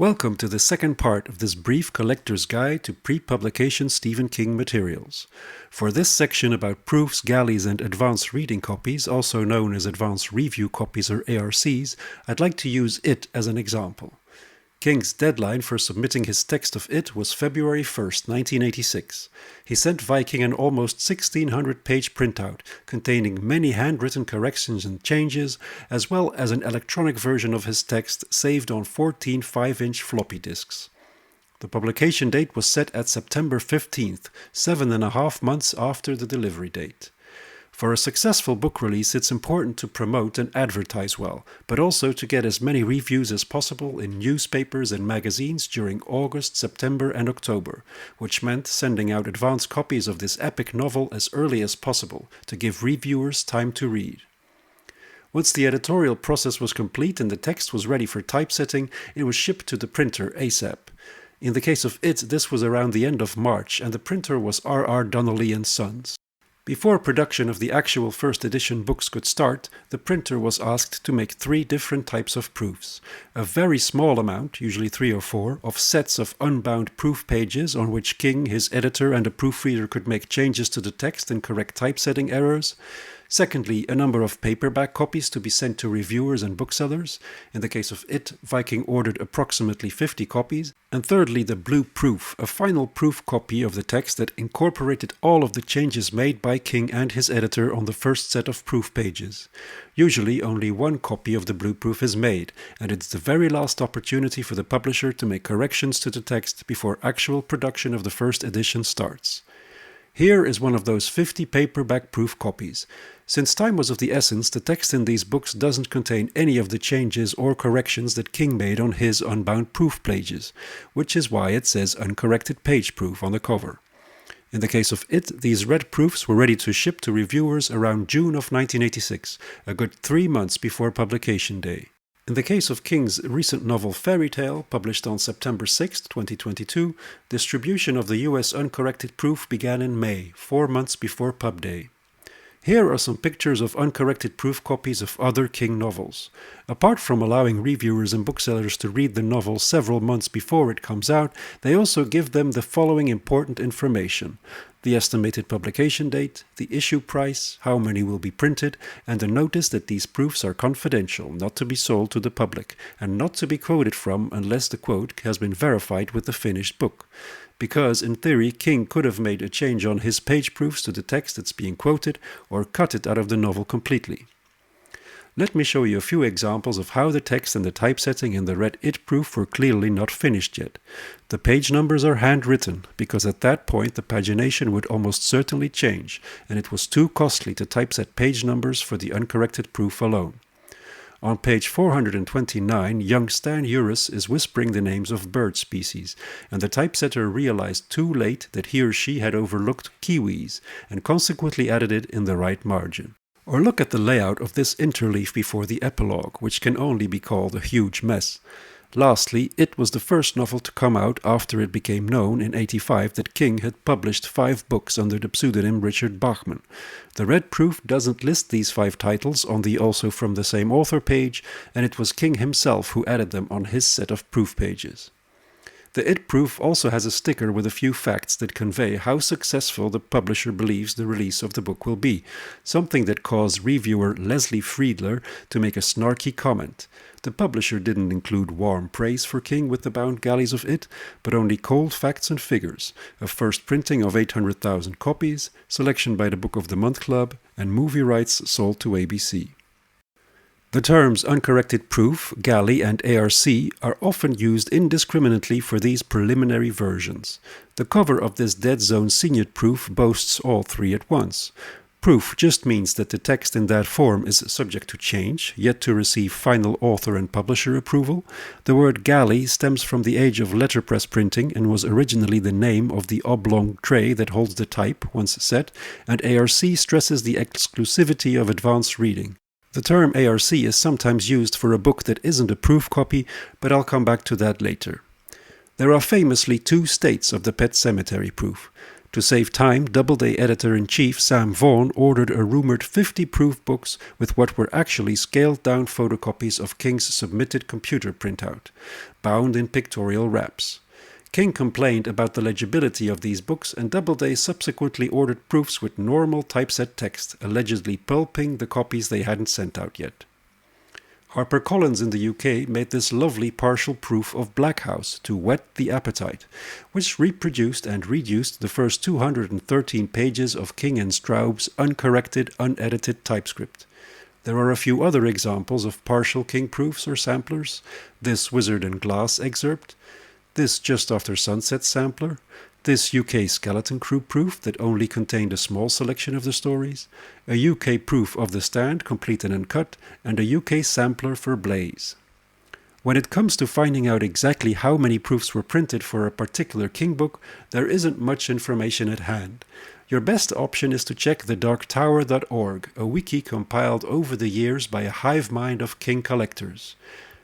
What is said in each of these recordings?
Welcome to the second part of this brief collector's guide to pre-publication Stephen King materials. For this section about proofs, galleys and advanced reading copies, also known as advanced review copies or ARCs, I'd like to use It as an example. King's deadline for submitting his text of It was February 1st, 1986. He sent Viking an almost 1600-page printout containing many handwritten corrections and changes, as well as an electronic version of his text saved on 14 5-inch floppy disks. The publication date was set at September 15th, 7.5 months after the delivery date. For a successful book release, it's important to promote and advertise well, but also to get as many reviews as possible in newspapers and magazines during August, September and October, which meant sending out advance copies of this epic novel as early as possible to give reviewers time to read. Once the editorial process was complete and the text was ready for typesetting, it was shipped to the printer ASAP. In the case of It, this was around the end of March, and the printer was R.R. Donnelly & Sons. Before production of the actual first edition books could start, the printer was asked to make 3 different types of proofs. A very small amount, usually 3 or 4, of sets of unbound proof pages on which King, his editor and a proofreader could make changes to the text and correct typesetting errors. Secondly, a number of paperback copies to be sent to reviewers and booksellers. In the case of It, Viking ordered approximately 50 copies. And thirdly, the blue proof, a final proof copy of the text that incorporated all of the changes made by King and his editor on the first set of proof pages. Usually only 1 copy of the blue proof is made, and it's the very last opportunity for the publisher to make corrections to the text before actual production of the first edition starts. Here is one of those 50 paperback proof copies. Since time was of the essence, the text in these books doesn't contain any of the changes or corrections that King made on his unbound proof pages, which is why it says Uncorrected Page Proof on the cover. In the case of It, these red proofs were ready to ship to reviewers around June of 1986, a good 3 months before publication day. In the case of King's recent novel Fairy Tale, published on September 6, 2022, distribution of the US Uncorrected Proof began in May, 4 months before pub day. Here are some pictures of uncorrected proof copies of other King novels. Apart from allowing reviewers and booksellers to read the novel several months before it comes out, they also give them the following important information: the estimated publication date, the issue price, how many will be printed, and a notice that these proofs are confidential, not to be sold to the public, and not to be quoted from unless the quote has been verified with the finished book. Because, in theory, King could have made a change on his page proofs to the text that's being quoted, or cut it out of the novel completely. Let me show you a few examples of how the text and the typesetting in the red It proof were clearly not finished yet. The page numbers are handwritten, because at that point the pagination would almost certainly change, and it was too costly to typeset page numbers for the uncorrected proof alone. On page 429, young Stan Uris is whispering the names of bird species, and the typesetter realized too late that he or she had overlooked kiwis, and consequently added it in the right margin. Or look at the layout of this interleaf before the epilogue, which can only be called a huge mess. Lastly, It was the first novel to come out after it became known in 1985 that King had published 5 books under the pseudonym Richard Bachman. The red proof doesn't list these 5 titles on the also from the same author page, and it was King himself who added them on his set of proof pages. The It proof also has a sticker with a few facts that convey how successful the publisher believes the release of the book will be, something that caused reviewer Leslie Friedler to make a snarky comment. The publisher didn't include warm praise for King with the bound galleys of It, but only cold facts and figures: a first printing of 800,000 copies, selection by the Book of the Month Club, and movie rights sold to ABC. The terms uncorrected proof, galley, and ARC are often used indiscriminately for these preliminary versions. The cover of this Dead Zone Signet proof boasts all 3 at once. Proof just means that the text in that form is subject to change, yet to receive final author and publisher approval. The word galley stems from the age of letterpress printing and was originally the name of the oblong tray that holds the type once set, and ARC stresses the exclusivity of advanced reading. The term ARC is sometimes used for a book that isn't a proof copy, but I'll come back to that later. There are famously 2 states of the Pet Sematary proof. To save time, Doubleday editor-in-chief Sam Vaughan ordered a rumored 50 proof books with what were actually scaled-down photocopies of King's submitted computer printout, bound in pictorial wraps. King complained about the legibility of these books, and Doubleday subsequently ordered proofs with normal typeset text, allegedly pulping the copies they hadn't sent out yet. HarperCollins in the UK made this lovely partial proof of Black House to whet the appetite, which reproduced and reduced the first 213 pages of King and Straub's uncorrected, unedited typescript. There are a few other examples of partial King proofs or samplers: this Wizard and Glass excerpt, this Just After Sunset sampler, this UK Skeleton Crew proof that only contained a small selection of the stories, a UK proof of The Stand, complete and uncut, and a UK sampler for Blaze. When it comes to finding out exactly how many proofs were printed for a particular King book, there isn't much information at hand. Your best option is to check the darktower.org, a wiki compiled over the years by a hive mind of King collectors.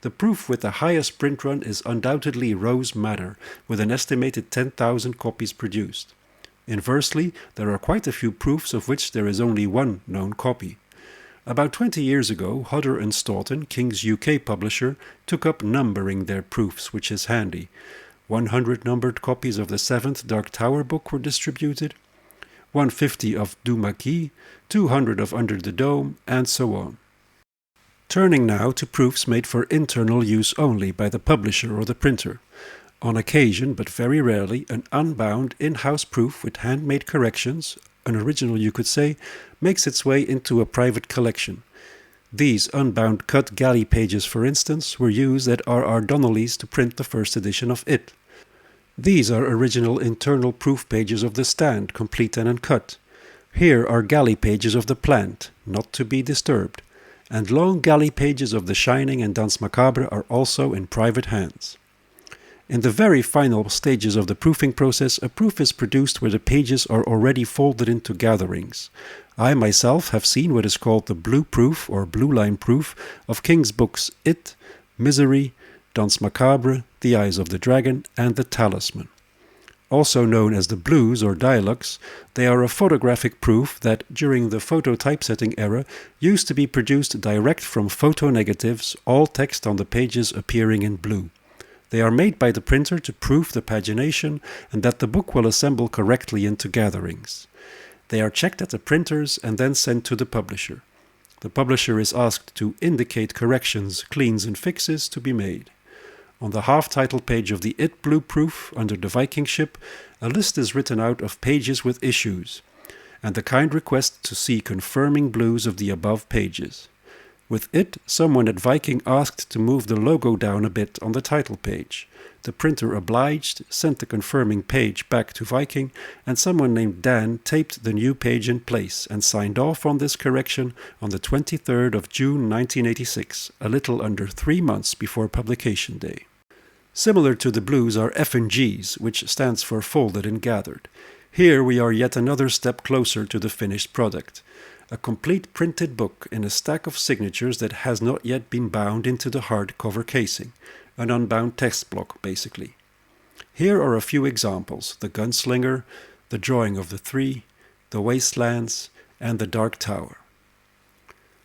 The proof with the highest print run is undoubtedly Rose Madder, with an estimated 10,000 copies produced. Inversely, there are quite a few proofs of which there is only one known copy. About 20 years ago, Hodder and Stoughton, King's UK publisher, took up numbering their proofs, which is handy. 100 numbered copies of the 7th Dark Tower book were distributed, 150 of Dumaki, 200 of Under the Dome, and so on. Turning now to proofs made for internal use only by the publisher or the printer. On occasion, but very rarely, an unbound in-house proof with handmade corrections, an original you could say, makes its way into a private collection. These unbound cut Galley pages, for instance, were used at R.R. Donnelly's to print the first edition of It. These are original internal proof pages of The Stand, complete and uncut. Here are Galley pages of The Plant, not to be disturbed, and long Galley pages of The Shining and Danse Macabre are also in private hands. In the very final stages of the proofing process, a proof is produced where the pages are already folded into gatherings. I myself have seen what is called the blue proof or blue line proof of King's books It, Misery, Danse Macabre, The Eyes of the Dragon, and The Talisman. Also known as the blues or dialogues, they are a photographic proof that, during the photo typesetting era, used to be produced direct from photo negatives, all text on the pages appearing in blue. They are made by the printer to prove the pagination and that the book will assemble correctly into gatherings. They are checked at the printers and then sent to the publisher. The publisher is asked to indicate corrections, cleans and fixes to be made. On the half-title page of the It Blue proof, under the Viking ship, a list is written out of pages with issues, and the kind request to see confirming blues of the above pages. With It, someone at Viking asked to move the logo down a bit on the title page. The printer obliged, sent the confirming page back to Viking, and someone named Dan taped the new page in place and signed off on this correction on the 23rd of June 1986, a little under 3 months before publication day. Similar to the blues are F&Gs, which stands for folded and gathered. Here we are yet another step closer to the finished product. A complete printed book in a stack of signatures that has not yet been bound into the hardcover casing. An unbound text block, basically. Here are a few examples: the Gunslinger, the Drawing of the Three, the Wastelands, and the Dark Tower.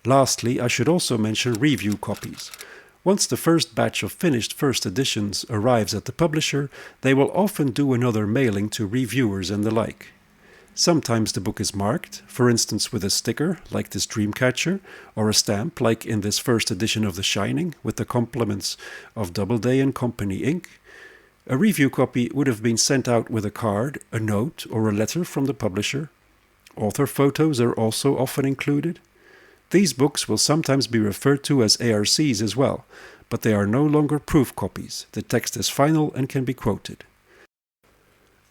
Lastly, I should also mention review copies. Once the first batch of finished first editions arrives at the publisher, they will often do another mailing to reviewers and the like. Sometimes the book is marked, for instance with a sticker, like this Dreamcatcher, or a stamp, like in this first edition of The Shining, with the compliments of Doubleday and Company, Inc. A review copy would have been sent out with a card, a note, or a letter from the publisher. Author photos are also often included. These books will sometimes be referred to as ARCs as well, but they are no longer proof copies. The text is final and can be quoted.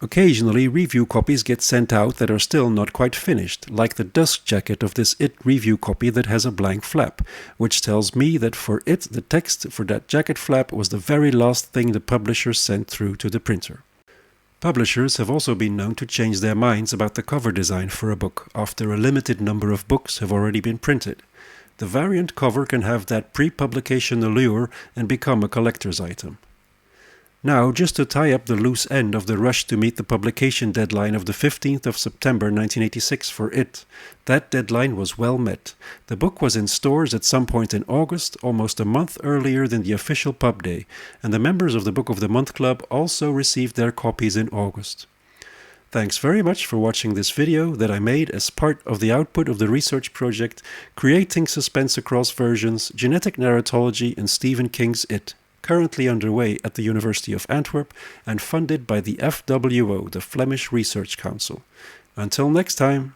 Occasionally, review copies get sent out that are still not quite finished, like the dust jacket of this It review copy that has a blank flap, which tells me that for It, the text for that jacket flap was the very last thing the publisher sent through to the printer. Publishers have also been known to change their minds about the cover design for a book after a limited number of books have already been printed. The variant cover can have that pre-publication allure and become a collector's item. Now, just to tie up the loose end of the rush to meet the publication deadline of the 15th of September 1986 for it. That deadline was well met. The book was in stores at some point in August, almost a month earlier than the official pub day, and the members of the Book of the Month Club also received their copies in August. Thanks very much for watching this video that I made as part of the output of the research project Creating Suspense Across Versions, Genetic Narratology and Stephen King's It, currently underway at the University of Antwerp and funded by the FWO, the Flemish Research Council. Until next time.